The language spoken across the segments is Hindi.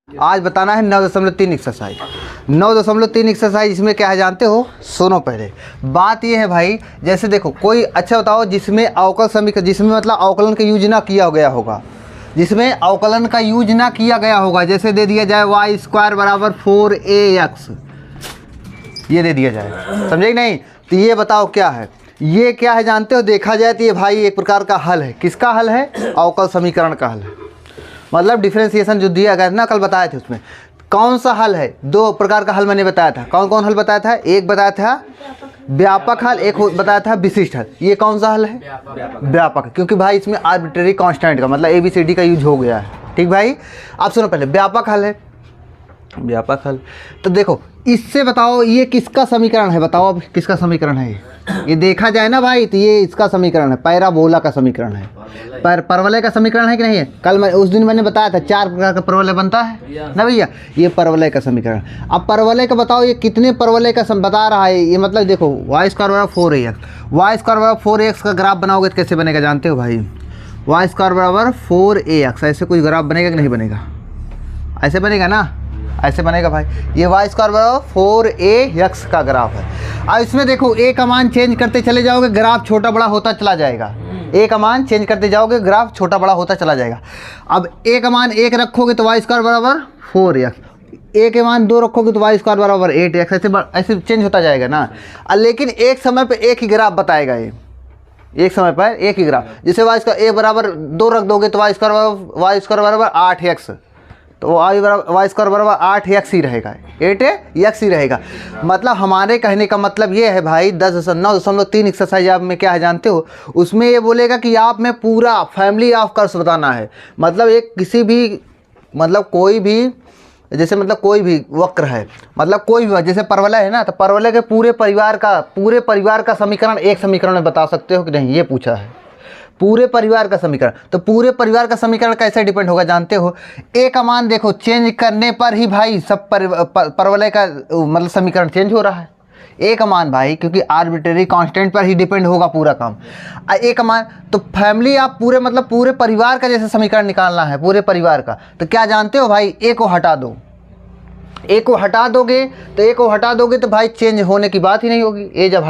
आज बताना है 9.3 एक्सरसाइज। 9.3 एक्सरसाइज इसमें क्या है जानते हो? सुनो पहले बात ये है भाई, जैसे देखो कोई अच्छा बताओ जिसमें अवकल समीकरण, जिसमें मतलब अवकलन का यूज ना किया गया होगा, जिसमें अवकलन का यूज ना किया गया होगा। जैसे दे दिया जाए y² बराबर 4ax, ये दे दिया जाए, समझे कि नहीं? तो ये बताओ क्या है, ये क्या है जानते हो? देखा जाए तो ये भाई एक प्रकार का हल है। किसका हल है? अवकल समीकरण का हल है। मतलब डिफरेंशिएशन जो दिया गया ना, कल बताए थे, उसमें कौन सा हल है? दो प्रकार का हल मैंने बताया था। कौन कौन हल बताया था? एक बताया था व्यापक हल, एक बताया था विशिष्ट हल। ये कौन सा हल है? व्यापक, क्योंकि भाई इसमें आर्बिट्रेरी कांस्टेंट का मतलब ABCD का यूज हो गया है। ठीक भाई, आप सुनो पहले, व्यापक हल है। व्यापक हल तो देखो, इससे बताओ ये किसका समीकरण है? बताओ अब किसका समीकरण है ये देखा जाए ना भाई, तो ये इसका समीकरण है, पैराबोला का समीकरण है। परवलय का समीकरण है कि नहीं है? कल मैं उस दिन मैंने बताया था 4 प्रकार का परवलय बनता है ना भैया, ये परवलय का समीकरण। अब परवलय का बताओ ये कितने परवलय का बता रहा है ये, मतलब देखो y² बराबर 4ax, y² बराबर 4ax का ग्राफ बनाओगे तो कैसे बनेगा जानते हो भाई? y² बराबर 4ax, ऐसे कोई ग्राफ बनेगा कि नहीं बनेगा? ऐसे बनेगा ना, ऐसे बनेगा भाई। ये y² बराबर 4ax का ग्राफ है। अब इसमें देखो a का मान चेंज करते चले जाओगे, ग्राफ छोटा बड़ा होता चला जाएगा। a का मान चेंज करते जाओगे, ग्राफ छोटा बड़ा होता चला जाएगा। अब a का मान 1 रखोगे तो y² बराबर 4x, a के मान 2 रखोगे तो y² बराबर 8x, ऐसे चेंज होता जाएगा ना। लेकिन एक समय पर एक ही ग्राफ बताएगा ये, एक समय पर एक ही ग्राफ। जैसे y² बराबर 2 रख दोगे तो y² बराबर 8x, तो y² बराबर 8x ही रहेगा, 8x ही रहेगा। मतलब हमारे कहने का मतलब ये है भाई, 9.3 एक्सरसाइज आप में क्या है जानते हो? उसमें ये बोलेगा कि आप में पूरा फैमिली ऑफ कर्व्स बताना है। मतलब एक किसी भी, मतलब कोई भी, जैसे मतलब कोई भी वक्र है, मतलब कोई भी, जैसे परवलय है ना, तो परवलय के पूरे परिवार का समीकरण एक समीकरण में बता सकते हो कि नहीं, ये पूछा है। पूरे परिवार का समीकरण, तो पूरे परिवार का समीकरण कैसे डिपेंड होगा जानते हो? a का मान देखो चेंज करने पर ही भाई सब परवलय का मतलब समीकरण चेंज हो रहा है। a का मान भाई, क्योंकि आर्बिट्रेरी कांस्टेंट पर ही डिपेंड होगा पूरा काम। a का मान, तो फैमिली आप पूरे मतलब पूरे परिवार का जैसे समीकरण निकालना है, पूरे परिवार का, तो क्या जानते हो भाई? a को हटा दो, a को हटा दोगे तो भाई चेंज होने की बात ही नहीं होगी। a जब a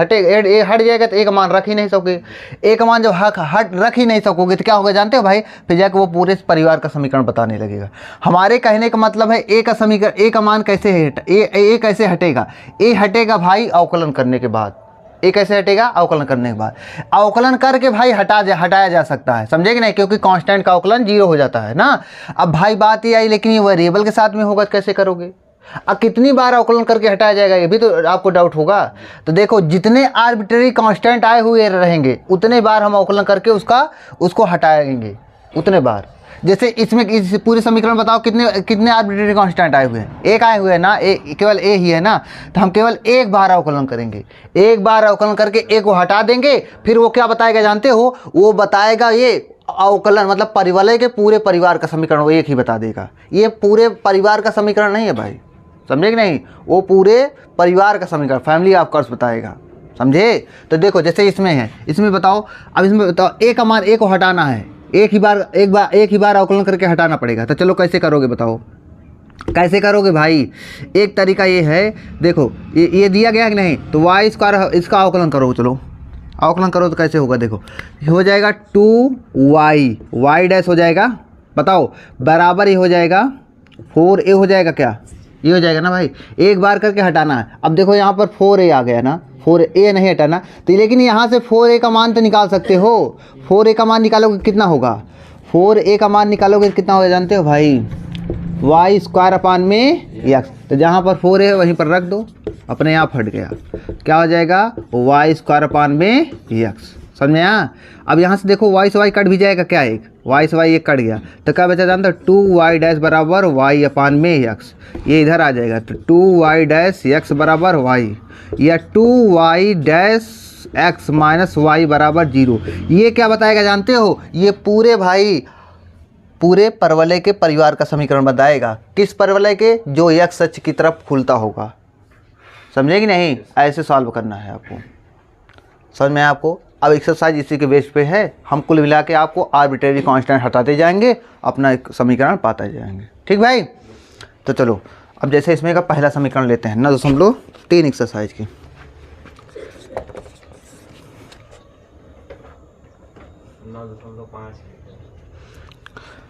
हट जाएगा तो a का मान रख ही नहीं सकोगे। a का मान जब रख ही नहीं सकोगे तो क्या होगा जानते हो भाई? फिर जाकर वो पूरे परिवार का समीकरण बताने लगेगा। हमारे कहने का मतलब है a का समीकरण, a का मान कैसे a कैसे हटेगा? a हटेगा भाई अवकलन करने के बाद। a कैसे हटेगा? अवकलन करने के बाद। अवकलन करके भाई हटाया जा सकता है, समझे कि नहीं? क्योंकि कांस्टेंट का अवकलन 0 हो जाता है ना। अब भाई बात ये आई, लेकिन ये वेरिएबल के साथ में होगा तो कैसे करोगे? अब कितनी बार अवकलन करके हटाया जाएगा, ये भी तो आपको डाउट होगा। तो देखो, जितने आर्बिट्रेरी कांस्टेंट आए हुए रहेंगे उतने बार हम अवकलन करके उसको हटाएंगे, उतने बार। जैसे इसमें इस पूरे समीकरण बताओ कितने आर्बिट्रेरी कांस्टेंट आए हुए हैं? एक आए हुए हैं ना, केवल a ही है ना, तो हम केवल एक बार अवकलन करेंगे। एक बार अवकलन करके a को हटा देंगे, फिर वो क्या बताएगा जानते हो? वो बताएगा ये अवकलन मतलब परिवलय के पूरे परिवार का समीकरण वो एक ही बता देगा। ये पूरे परिवार का समीकरण नहीं है भाई, समझे कि नहीं? वो पूरे परिवार का समीकरण, फैमिली ऑफ कर्व्स बताएगा, समझे? तो देखो जैसे इसमें है, इसमें बताओ, अब इसमें बताओ a का मान, a को हटाना है, एक ही बार अवकलन करके हटाना पड़ेगा। तो चलो कैसे करोगे बताओ? कैसे करोगे भाई? एक तरीका ये है, देखो ये दिया गया कि नहीं, तो y² इसका अवकलन करो। चलो अवकलन करो तो कैसे होगा? देखो हो जाएगा 2y डैश हो जाएगा, बताओ बराबर ही हो जाएगा 4a हो जाएगा, क्या ये हो जाएगा ना भाई? एक बार करके हटाना है। अब देखो यहाँ पर 4a आ गया ना, 4a नहीं हटाना तो, लेकिन यहाँ से 4a का मान तो निकाल सकते हो। 4a का मान निकालोगे कितना होगा? 4a का मान निकालोगे कितना होगा जानते हो भाई? y² अपान में x, तो जहाँ पर 4a है वहीं पर रख दो, अपने आप हट गया। क्या हो जाएगा? y² अपान में x, समझ में आया? अब यहाँ से देखो y से y कट भी जाएगा, क्या एक y से y एक कट गया, तो क्या बचा जानते हो? 2y डैश बराबर y अपान में x, ये इधर आ जाएगा, तो 2y डैश x बराबर y, या 2y dash x minus y बराबर 0। ये क्या बताएगा जानते हो? ये पूरे भाई पूरे परवलय के परिवार का समीकरण बताएगा। किस परवलय के? जो x अक्ष की तरफ खुलता होगा, समझे कि नहीं? ऐसे सॉल्व करना है आपको, समझ में आपको? अब एक्सरसाइज इसी के बेस पे है, हम कुल मिला के आपको आर्बिट्रेरी कांस्टेंट हटाते जाएंगे, अपना एक समीकरण पाते जाएंगे। ठीक भाई? तो चलो अब जैसे इसमें का पहला समीकरण लेते हैं 9.3 एक्सरसाइज की।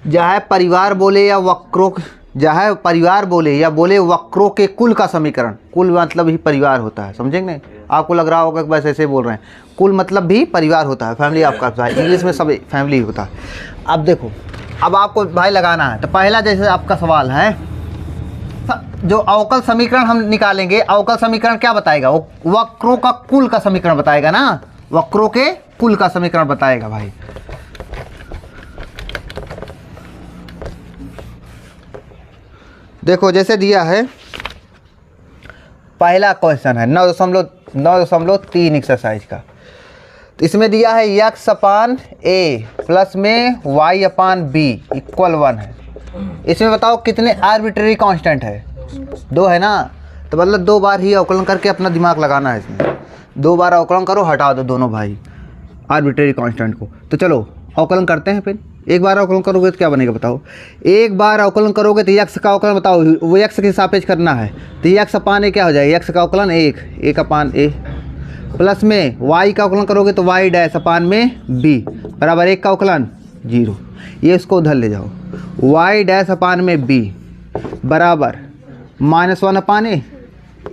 चाहे परिवार बोले या वक्रों, चाहे परिवार बोले या बोले वक्रों के कुल का समीकरण, कुल मतलब ही परिवार होता है, समझेंगे नहीं? आपको लग रहा होगा कि बस ऐसे बोल रहे हैं, कुल मतलब भी परिवार होता है, फैमिली आपका इंग्लिश में सब फैमिली होता है। अब देखो, अब आपको भाई लगाना है, तो पहला जैसे आपका सवाल है, जो अवकल समीकरण हम निकालेंगे, अवकल समीकरण क्या बताएगा? वो वक्रों का कुल का समीकरण बताएगा ना, वक्रों के कुल का समीकरण बताएगा भाई। देखो जैसे दिया है, पहला क्वेश्चन है 9.3 एक्सरसाइज का, तो इसमें दिया है x अपान ए प्लस में y अपान बी इक्वल 1 है। इसमें बताओ कितने आर्बिट्रेरी कांस्टेंट है? 2 है ना, तो मतलब 2 बार ही अवकलन करके अपना दिमाग लगाना है इसमें। 2 बार अवकलन करो, हटा दो दोनों भाई आर्बिट्रेरी कांस्टेंट को। तो चलो अवकलन करते हैं। फिर एक बार अवकलन करोगे तो क्या बनेगा बताओ? एक बार अवकलन करोगे तो x का अवकलन बताओ, वो x के सापेक्ष करना है, तो x अपान ए क्या हो जाएगा? x का अवकलन 1 अपान ए प्लस में y का अवकलन करोगे तो y डैश अपान में b बराबर 1 का अवकलन 0। ये इसको उधर ले जाओ, y डैश अपान में b बराबर -1 अपान ए,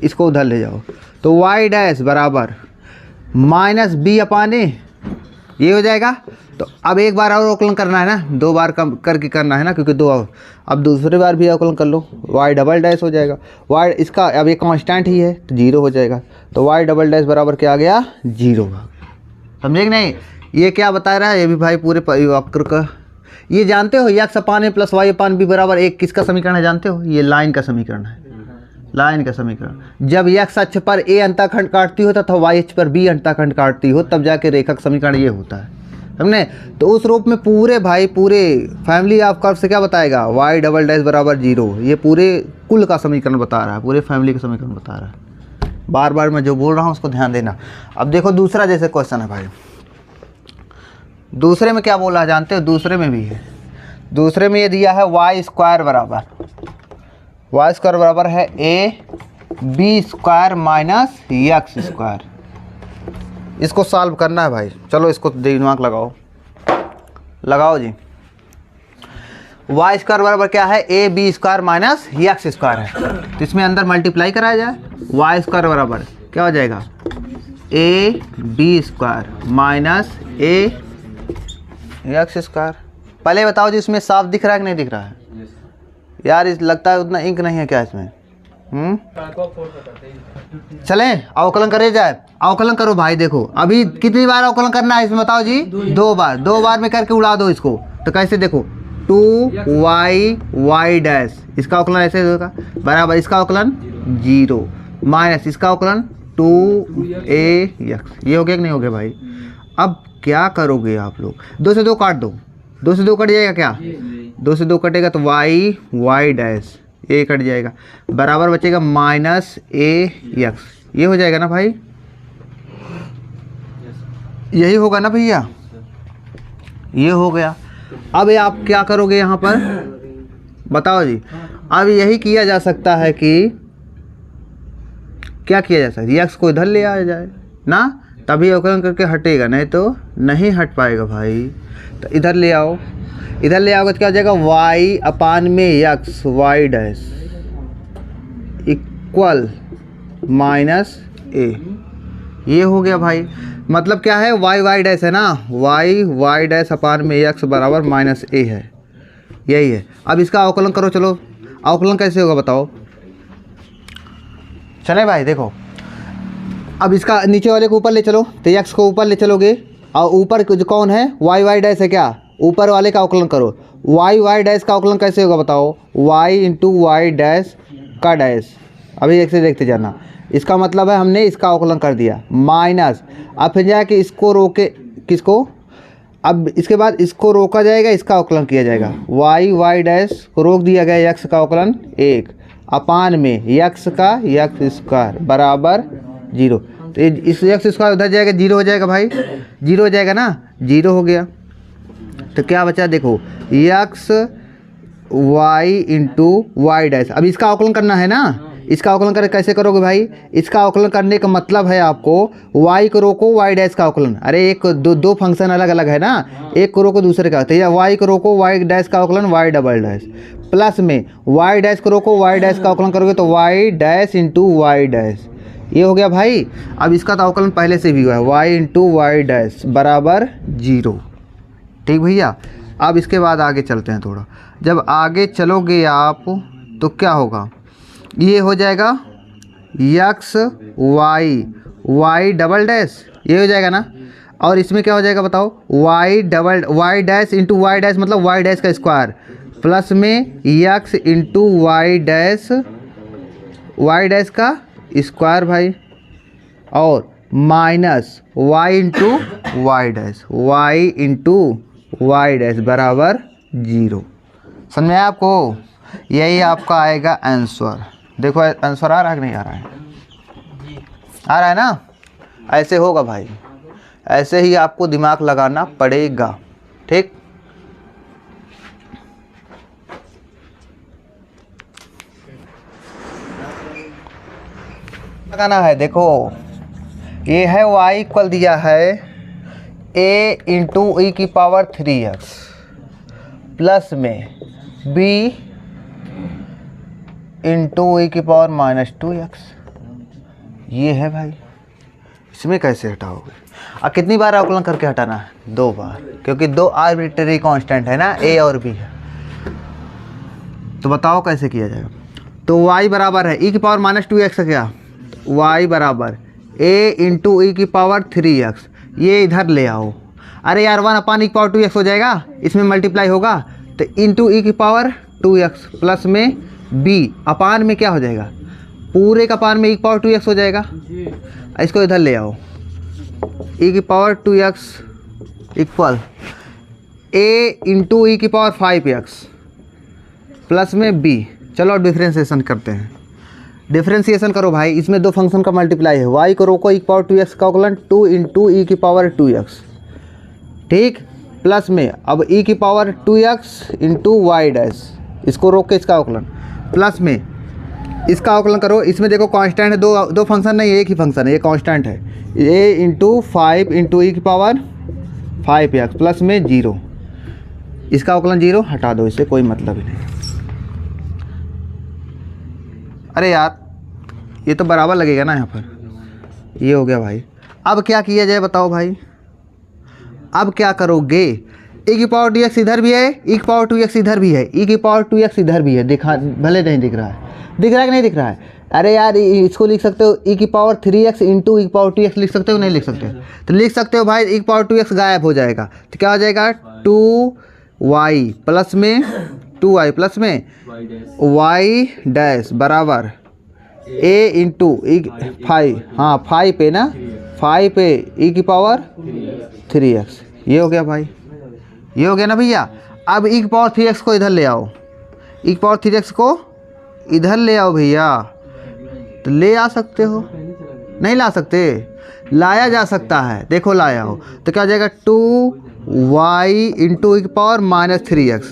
इसको उधर ले जाओ, तो y डैश बराबर -b अपान ए, ये हो जाएगा। तो अब एक बार और अवकलन करना है ना, 2 बार कम करके करना है ना, क्योंकि 2 और, अब दूसरी बार भी अवकलन कर लो, y डबल डैश हो जाएगा, y इसका अब ये कांस्टेंट ही है तो 0 हो जाएगा, तो y डबल डैश बराबर क्या आ गया? 0। समझे कि नहीं? ये क्या बता रहा है? ये भी भाई पूरे वक्र का, ये जानते हो x अपान ए प्लस y अपान बी बराबर 1 किसका समीकरण है जानते हो? ये लाइन का समीकरण है, लाइन का समीकरण। जब x अक्ष पर a अंतःखंड काटती हो तथा y अक्ष पर b अंतःखंड काटती हो, तब जाके रेखा का समीकरण ये होता है, हमने। तो उस रूप में पूरे भाई पूरे फैमिली ऑफ कर्व से क्या बताएगा? y डबल डैश बराबर 0। ये पूरे कुल का समीकरण बता रहा है, पूरे फैमिली का समीकरण बता रहा है। बार बार मैं जो बोल रहा हूँ उसको ध्यान देना। अब देखो दूसरा जैसे क्वेश्चन है भाई, दूसरे में क्या बोला है जानते हो? दूसरे में भी है, दूसरे में ये दिया है y स्क्वायर बराबर है a b square minus x square. इसको सॉल्व करना है भाई, चलो इसको दिमाग लगाओ जी। y स्क्वायर बराबर क्या है? a b square minus x square है, तो इसमें अंदर मल्टीप्लाई कराया जाए, y स्क्वायर बराबर क्या हो जाएगा? a b square minus a x square. पहले बताओ जी इसमें साफ दिख रहा है कि नहीं दिख रहा है? यार इस लगता है उतना इंक नहीं है क्या इसमें? चलें अवकलन करे जाए, अवकलन करो भाई। देखो अभी कितनी बार अवकलन करना है इसमें बताओ जी? 2 बार। 2 बार में करके उड़ा दो इसको, तो कैसे? देखो 2y डैश, इसका अवकलन ऐसे होगा बराबर इसका अवकलन 0 माइनस इसका अवकलन 2ax। ये हो गया कि नहीं हो गया भाई? अब क्या करोगे आप लोग? 2 से 2 काट दो, 2 से 2 कट जाएगा क्या? 2 से 2 कटेगा तो y डैश, ये कट जाएगा, बराबर बचेगा -ax। ये हो जाएगा ना भाई? यही होगा ना भैया? ये हो गया। अब ये आप क्या करोगे यहाँ पर बताओ जी? अब यही किया जा सकता है कि क्या किया जा सकता है? x को इधर ले आया जाए ना, तभी अवकलन करके हटेगा, नहीं तो नहीं हट पाएगा भाई। तो इधर ले आओ, इधर ले आओगे तो क्या हो जाएगा? y अपान में x y dash equal -a। ये हो गया भाई। मतलब क्या है? y डैश है ना, y डैश अपान में x बराबर -a है, यही है। अब इसका अवकलन करो, चलो अवकलन कैसे होगा बताओ? चले भाई देखो, अब इसका नीचे वाले को ऊपर ले चलो, तो x को ऊपर ले चलोगे, और ऊपर जो कौन है? y डैश है क्या? ऊपर वाले का अवकलन करो। y डैश का अवकलन कैसे होगा बताओ? y इंटू वाई डैश का डैश। अभी एक से देखते जाना, इसका मतलब है हमने इसका अवकलन कर दिया माइनस, अब फिर जाके इसको रोके, किसको? अब इसके बाद इसको रोका जाएगा, इसका अवकलन किया जाएगा, y डैश को रोक दिया गया, x का अवकलन 1 अपान में x का x स्क्वायर बराबर 0। तो इस x स्क्वायर उधर जाएगा, 0 हो जाएगा भाई, 0 हो जाएगा ना, 0 हो गया। तो क्या बचा? देखो x y into y dash. अब इसका अवकलन करना है ना, इसका अवकलन कर कैसे करोगे भाई? इसका अवकलन करने का मतलब है आपको y को रोको y डैश का अवकलन। अरे एक दो फंक्शन अलग अलग है ना, एक को रोको दूसरे का, तो या y को रोको y डैश का अवकलन y डबल डैश, प्लस में y डैश को रोको y डैश का अवकलन करोगे तो y dash into y dash. ये हो गया भाई। अब इसका तो अवकलन पहले से भी हुआ है, y इंटू वाई डैश बराबर 0। ठीक भैया। अब इसके बाद आगे चलते हैं थोड़ा। जब आगे चलोगे आप तो क्या होगा, ये हो जाएगा यक्स वाई डबल डैश, ये हो जाएगा ना। और इसमें क्या हो जाएगा बताओ, y dash into y dash मतलब वाई डैश का स्क्वायर, प्लस में यक्स इंटू वाई डैश का स्क्वायर भाई, और minus y into y dash बराबर 0। समझ में आया आपको? यही आपका आएगा आंसर। देखो आंसर आ रहा है कि नहीं आ रहा है? आ रहा है ना? ऐसे होगा भाई, ऐसे ही आपको दिमाग लगाना पड़ेगा। ठीक, लगाना है। देखो ये है y इक्वल दिया है a इंटू ई की पावर 3x प्लस में b इंटू ई की पावर -2x। ये है भाई। इसमें कैसे हटाओगे? और कितनी बार अवकलन करके हटाना है? 2 बार, क्योंकि 2 आर्बिट्रेरी कांस्टेंट है ना, a और b है। तो बताओ कैसे किया जाएगा? तो y बराबर है ई की पावर -2x का क्या, y बराबर a इंटू ई की पावर 3x। ये इधर ले आओ। अरे यार 1 अपान ई की पावर 2x हो जाएगा, इसमें मल्टीप्लाई होगा तो इंटू ई की पावर 2x प्लस में b अपान में क्या हो जाएगा, पूरे का अपान में ई की पावर 2x हो जाएगा। इसको इधर ले आओ, ई की power 2x equal a into e की पावर 5x प्लस में b। चलो डिफ्रेंसिएशन करते हैं। डिफ्रेंसिएशन करो भाई, इसमें 2 फंक्शन का मल्टीप्लाई है, y को रोको ई की पावर 2x का अवकलन 2 इंटू ई की पावर 2x। ठीक, प्लस में अब ई की power 2x into y dash, इसको रोक के इसका अवकलन, प्लस में इसका अवकलन करो। इसमें देखो कांस्टेंट है, दो फंक्शन नहीं, एक ही फंक्शन है, ये कांस्टेंट है, a इंटू 5 इंटू ई की पावर 5x प्लस में 0। इसका अवकलन 0, हटा दो, इससे कोई मतलब ही नहीं। अरे यार ये तो बराबर लगेगा ना यहाँ पर। ये हो गया भाई। अब क्या किया जाए बताओ भाई? अब क्या करोगे? ई की पावर dx इधर भी है, ई की पावर 2x इधर भी है, ई की पावर 2x इधर भी है। दिखा भले नहीं दिख रहा है, दिख रहा है कि नहीं दिख रहा है? अरे यार इसको लिख सकते हो ई की पावर 3x इंटू ई की पावर 2x लिख सकते हो, नहीं लिख सकते? तो लिख सकते हो भाई। ई की पावर 2x गायब हो जाएगा तो क्या हो जाएगा, 2y प्लस में 2y प्लस में वाई डैश बराबर a इंटू ई 5, हाँ 5 पे ना, 5 पे ई की पावर 3x। ये हो गया भाई, ये हो गया ना भैया। अब ई की पावर 3x को इधर ले आओ, ई की पावर 3x को इधर ले आओ भैया। तो ले आ सकते हो, नहीं ला सकते? लाया जा सकता है, देखो लाया हो तो क्या हो जाएगा, 2y इंटू ई की पावर -3x।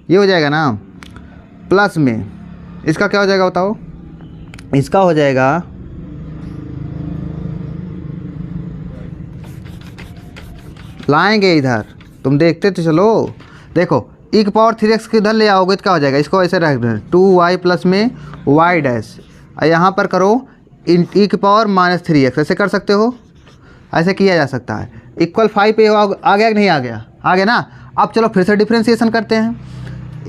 ये हो जाएगा ना, प्लस में इसका क्या हो जाएगा बताओ? इसका हो जाएगा लाएंगे इधर, तुम देखते तो चलो। देखो ई की पावर 3x के इधर ले आओगे तो क्या हो जाएगा, इसको ऐसे रख दें 2y प्लस में वाई डैश, और यहाँ पर करो ई की पावर -3x। ऐसे कर सकते हो, ऐसे किया जा सकता है। इक्वल 5 पे आ गया कि नहीं आ गया? आ गया ना। अब चलो फिर से डिफ्रेंसिएशन करते हैं।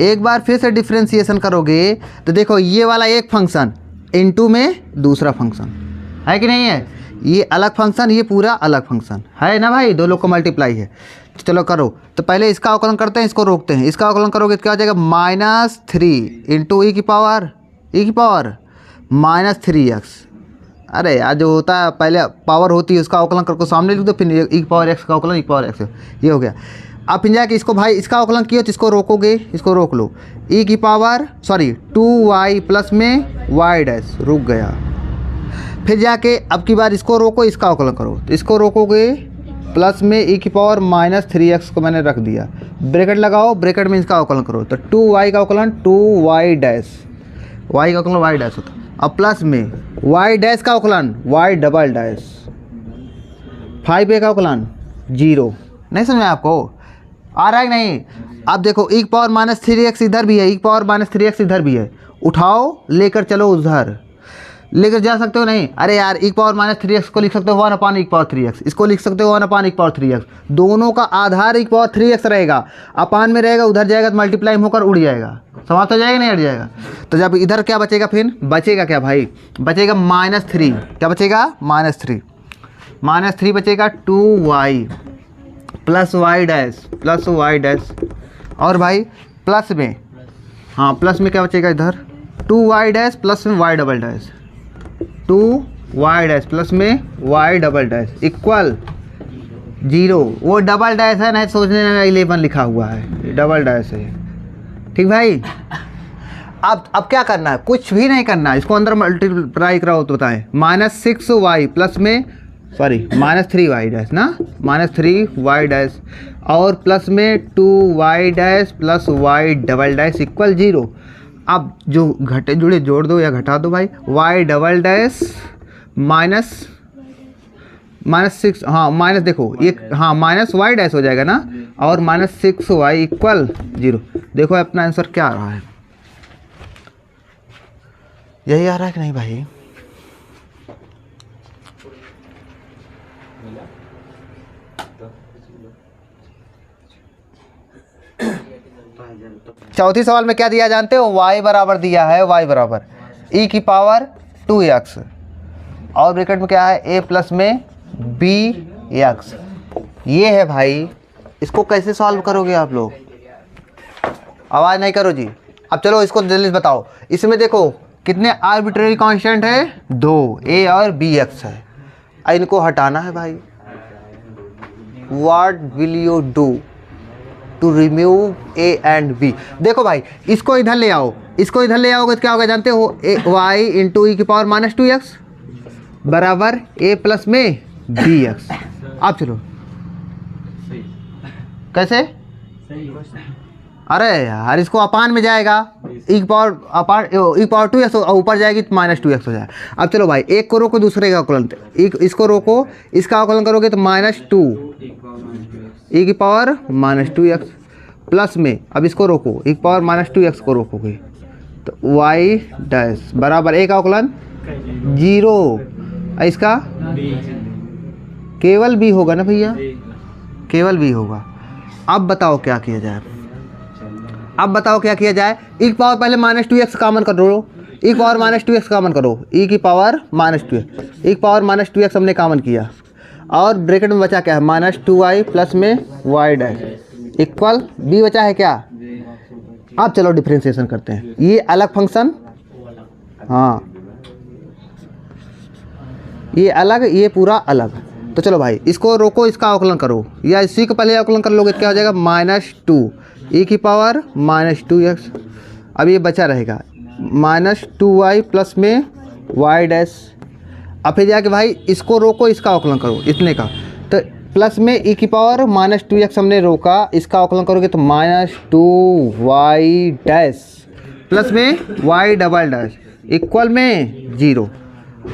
एक बार फिर से डिफ्रेंसिएशन करोगे तो देखो ये वाला एक फंक्शन इनटू में दूसरा फंक्शन है कि नहीं है, ये अलग फंक्शन, ये पूरा अलग फंक्शन है ना भाई, 2 लोग को मल्टीप्लाई है। तो चलो करो, तो पहले इसका अवकलन करते हैं, इसको रोकते हैं। इसका अवकलन करोगे तो क्या हो जाएगा, -3 इंटू ई की पावर -3x। अरे यार जो होता है पहले पावर होती है उसका अवकलन करके सामने लिख दो, फिर ई की पावर x का अवकलन ई की पावर x। ये हो गया। अब फिर जाके इसको भाई इसका अवकलन किया तो इसको रोकोगे, इसको रोक लो, ई की पावर 2y प्लस में वाई डैश, रुक गया। फिर जाके अब की बार इसको रोको, इसका अवकलन करो, तो इसको रोकोगे प्लस में ई की पावर -3x को मैंने रख दिया, ब्रैकेट लगाओ, ब्रैकेट में इसका अवकलन करो, तो 2y का अवकलन 2y डैश, y का अवकलन y डैश होता है। अब प्लस में y डैश का अवकलन y डबल डैश, 5a का अवकलन 0। नहीं समझ में आपको, आ रहा है कि नहीं? अब देखो e पावर माइनस 3x इधर भी है, e पावर माइनस 3x इधर भी है, उठाओ लेकर चलो उधर, लेकर जा सकते हो नहीं? अरे यार e पावर माइनस 3x को लिख सकते हो 1 अपान e पावर 3x, इसको लिख सकते हो 1 अपान e पावर 3x, दोनों का आधार e पावर 3x रहेगा, अपान में रहेगा, उधर जाएगा तो मल्टीप्लाई होकर उड़ जाएगा, समाप्त हो जाएगा नहीं हट जाएगा। तो जब इधर क्या बचेगा, फिर बचेगा क्या भाई, बचेगा -3, क्या बचेगा -3 बचेगा 2y प्लस y डैश, और भाई प्लस में, हाँ प्लस में क्या बचेगा इधर 2y डैश प्लस में y double dash, 2y dash plus में y डबल डैश इक्वल 0। वो डबल डैश है, नहीं सोचने में 11 लिखा हुआ है, डबल डैश है, ठीक भाई। अब क्या करना है, कुछ भी नहीं करना है, इसको अंदर मल्टीप्लाई कराओ तो बताएं, -6y प्लस में -3y डैश ना, -3y डैश और प्लस में 2y dash plus y double dash equal 0। अब जो घटे जुड़े जोड़ दो या घटा दो भाई, y डबल डैश -6, हाँ माइनस देखो ये, हाँ माइनस y डैश हो जाएगा ना, और -6y इक्वल 0। देखो अपना आंसर क्या आ रहा है, यही आ रहा है कि नहीं भाई? चौथी सवाल में क्या दिया जानते हो, y बराबर दिया है, y बराबर e की पावर 2x और ब्रैकेट में क्या है a प्लस में bx, ये है भाई। इसको कैसे सॉल्व करोगे आप लोग, आवाज़ नहीं करो जी। अब चलो इसको जल्दी बताओ, इसमें देखो कितने आर्बिट्रेरी कांस्टेंट है, 2 a और bx है, इनको हटाना है भाई। What will you do to remove a and b? देखो भाई इसको इधर ले आओ, इसको इधर ले आओगे तो क्या होगा जानते हो, y इंटू ई की पावर -2x बराबर a प्लस में bx। अब चलो कैसे, अरे यार इसको अपान में जाएगा, ई पावर 2x और ऊपर जाएगी तो -2x हो जाएगा। अब चलो भाई एक को रोको दूसरे का अवकलन, इसको रोको, इसका अवकलन करोगे तो -2 ई की पावर -2x प्लस में, अब इसको रोको, ई की पावर -2x को रोकोगे तो y डैश बराबर a का अवकलन 0, इसका केवल b होगा ना भैया, केवल b होगा। अब बताओ क्या किया जाए, अब बताओ क्या किया जाए, ई की पावर पहले -2x कॉमन कर लो, ई की पावर -2x कॉमन करो, ई की पावर -2x, ई की पावर -2x हमने कॉमन किया, और ब्रैकेट में बचा क्या है -2y प्लस में y डैश इक्वल b बचा है क्या। अब चलो डिफ्रेंशिएशन करते हैं, ये अलग फंक्शन, हाँ ये अलग, ये पूरा अलग। तो चलो भाई इसको रोको, इसका अवकलन करो, या इसी को पहले अवकलन कर लोगे तो क्या हो जाएगा -2 ई की पावर -2x, अब ये बचा रहेगा -2y प्लस में y डैश। अब फिर जाके भाई इसको रोको, इसका अवकलन करो इतने का, तो प्लस में ई की पावर -2x हमने रोका, इसका अवकलन करोगे तो -2y डैश प्लस में y डबल डैश इक्वल में 0।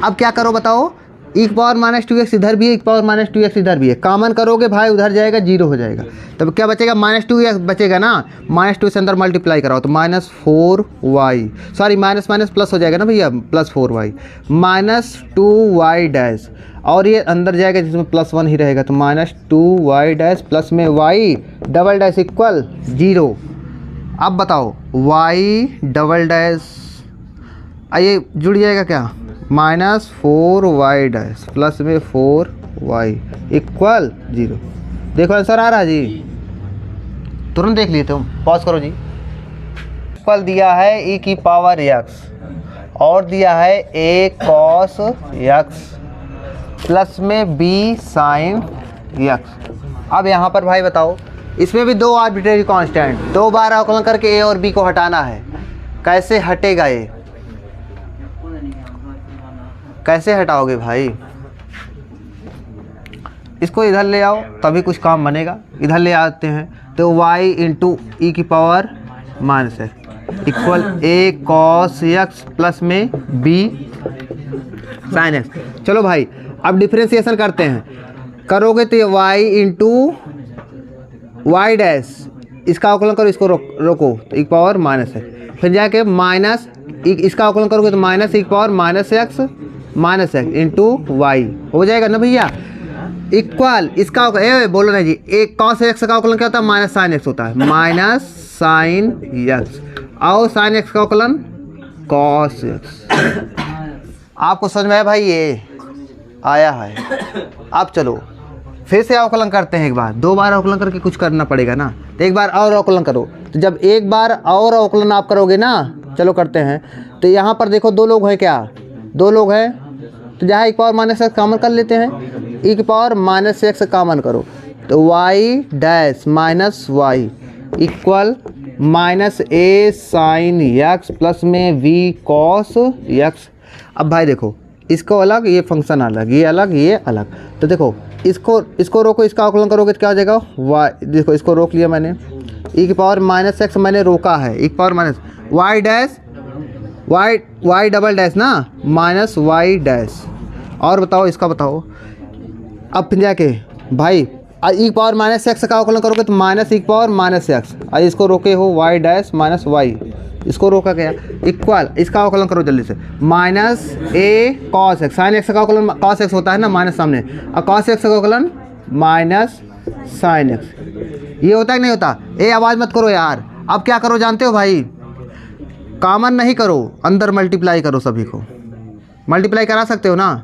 अब क्या करो बताओ, ई की पावर -2x इधर भी है, ई की पावर -2x इधर भी है, कॉमन करोगे भाई उधर जाएगा 0 हो जाएगा, तब क्या बचेगा -2x बचेगा ना, -2 से अंदर मल्टीप्लाई कराओ तो -4y, sorry minus minus plus हो जाएगा ना भैया, +4y -2y डैश, और ये अंदर जाएगा जिसमें +1 ही रहेगा तो -2y डैश प्लस में y डबल डैश इक्वल 0। अब बताओ y डबल डैश, आइए जुड़ जाएगा क्या, -4y डैश प्लस में 4y इक्वल 0। देखो आंसर आ रहा है जी, तुरंत देख लिए तुम, पॉज करो जी। इक्वल दिया है e की पावर x और दिया है a cos x प्लस में b sin x। अब यहाँ पर भाई बताओ, इसमें भी 2 आर्बिट्रेरी कांस्टेंट, 2 बार अवकलन करके a और b को हटाना है, कैसे हटेगा ये, कैसे हटाओगे भाई, इसको इधर ले आओ तभी कुछ काम बनेगा। इधर ले आते हैं तो y इंटू ई की power minus x equal a cos x plus में b sin x। चलो भाई अब डिफ्रेंसिएशन करते हैं, करोगे तो y इंटू वाई डैश, इसका अवकलन करो, इसको रोको तो एक पावर माइनस है, फिर जाके माइनस इसका अवकलन करोगे तो माइनस एक power minus x into y हो जाएगा ना भैया। इक्वल इसका बोलो ना जी, एक कॉस एक्स का अवकलन क्या होता है, माइनस साइन एक्स होता है, माइनस साइन एक्स और साइन एक्स का अवकलन कॉस एक्स। आपको समझ में आया भाई, ये आया है। अब चलो फिर से अवकलन करते हैं, एक बार दो बार अवकलन करके कुछ करना पड़ेगा ना, तो एक बार और अवकलन करो। तो जब एक बार और अवकलन आप करोगे ना, चलो करते हैं, तो यहाँ पर देखो दो लोग हैं, क्या दो लोग हैं, तो जहाँ एक पावर माइनस एक्स कॉमन कर लेते हैं, ई की पावर माइनस एक्स कॉमन करो तो y dash minus y equal minus a sine x plus में वी कॉस एक्स। अब भाई देखो इसको अलग, ये फंक्शन अलग, ये अलग, ये अलग, तो देखो इसको रोको, इसका अवकलन करोगे तो क्या हो जाएगा वाई, देखो इसको रोक लिया मैंने, ई की पावर माइनस एक्स मैंने रोका है, ई की power minus y dash y double dash ना माइनस वाई डैश। और बताओ इसका बताओ, अब फिर जाके भाई ई की पावर माइनस एक्स का अवकलन करोगे तो माइनस ई की पावर माइनस एक्स, और इसको रोके हो वाई डैश माइनस वाई, इसको रोका गया इक्वल, इसका अवकलन करो जल्दी से, माइनस ए कॉस एक्स, साइन एक्स का अवकलन कॉस एक्स होता है ना माइनस सामने, और कॉस एक्स का अवकलन माइनस साइन एक्स, ये होता है कि नहीं होता। ए आवाज़ मत करो यार। अब क्या करो जानते हो भाई, कॉमन नहीं करो, अंदर मल्टीप्लाई करो, सभी को मल्टीप्लाई करा सकते हो ना,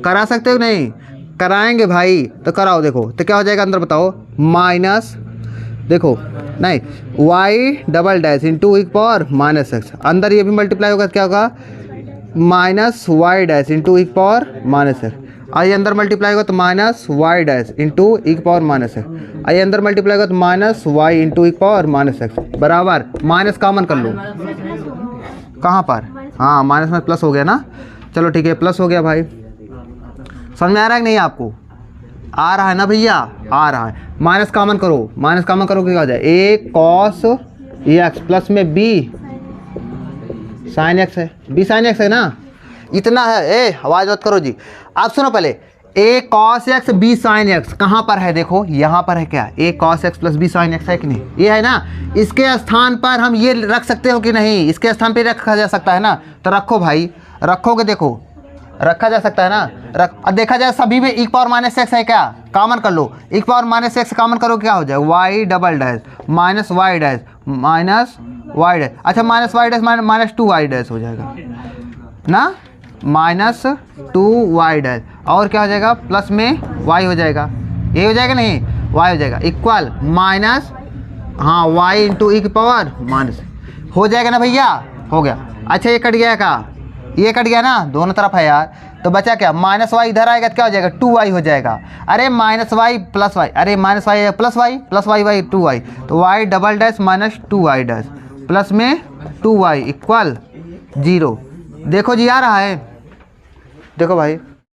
करा सकते हो नहीं, कराएंगे भाई तो कराओ। देखो तो क्या हो जाएगा अंदर बताओ, माइनस देखो नहीं वाई डबल डैश इंटू ई पावर माइनस एक्स, अंदर ये भी मल्टीप्लाई होगा तो क्या होगा माइनस वाई डैश इंटू ई पावर माइनस एक्स, आइए अंदर मल्टीप्लाई होगा तो माइनस वाई डैश इंटू ई पावर माइनस एक्स, आइए अंदर मल्टीप्लाई होगा तो माइनस वाई इंटू ई पावर माइनस एक्स बराबर माइनस कॉमन कर लो, कहाँ पर, हाँ माइनस में प्लस हो गया ना, चलो ठीक है प्लस हो गया भाई। समझ में आ रहा है कि नहीं आपको, आ रहा है ना भैया, आ रहा है। माइनस कॉमन करो, माइनस कॉमन करो क्या हो जाए, ए कॉस एक्स प्लस में बी साइन एक्स है, बी साइन एक्स है ना, इतना है। ए आवाज़ मत करो जी, आप सुनो पहले, a cos x b sine x कहाँ पर है, देखो यहाँ पर है क्या, a cos x plus b sine x है कि नहीं, ये है ना। इसके स्थान पर हम ये रख सकते हो कि नहीं, इसके स्थान पर रखा जा सकता है ना, तो रखो भाई, रखोगे देखो रखा जा सकता है ना, अब देखा जाए सभी में ई पावर माइनस एक्स है क्या, कॉमन कर लो, e power minus x common करो क्या हो जाए, y double dash minus y dash minus y dash, अच्छा minus y dash minus two y dash हो जाएगा ना, माइनस टू वाई डैश, और क्या हो जाएगा प्लस में वाई हो जाएगा, ये हो जाएगा नहीं, वाई हो जाएगा इक्वल माइनस, हाँ वाई इंटू ई की पावर माइनस हो जाएगा ना भैया, हो गया। अच्छा ये कट गया का, ये कट गया ना, दोनों तरफ है यार, तो बचा क्या, माइनस वाई इधर आएगा तो क्या हो जाएगा, टू वाई हो जाएगा, अरे माइनस वाई प्लस वाई, अरे minus y plus y y two y, तो y double dash minus two y dash plus में टू वाई इक्वल जीरो। देखो जी आ रहा है, देखो भाई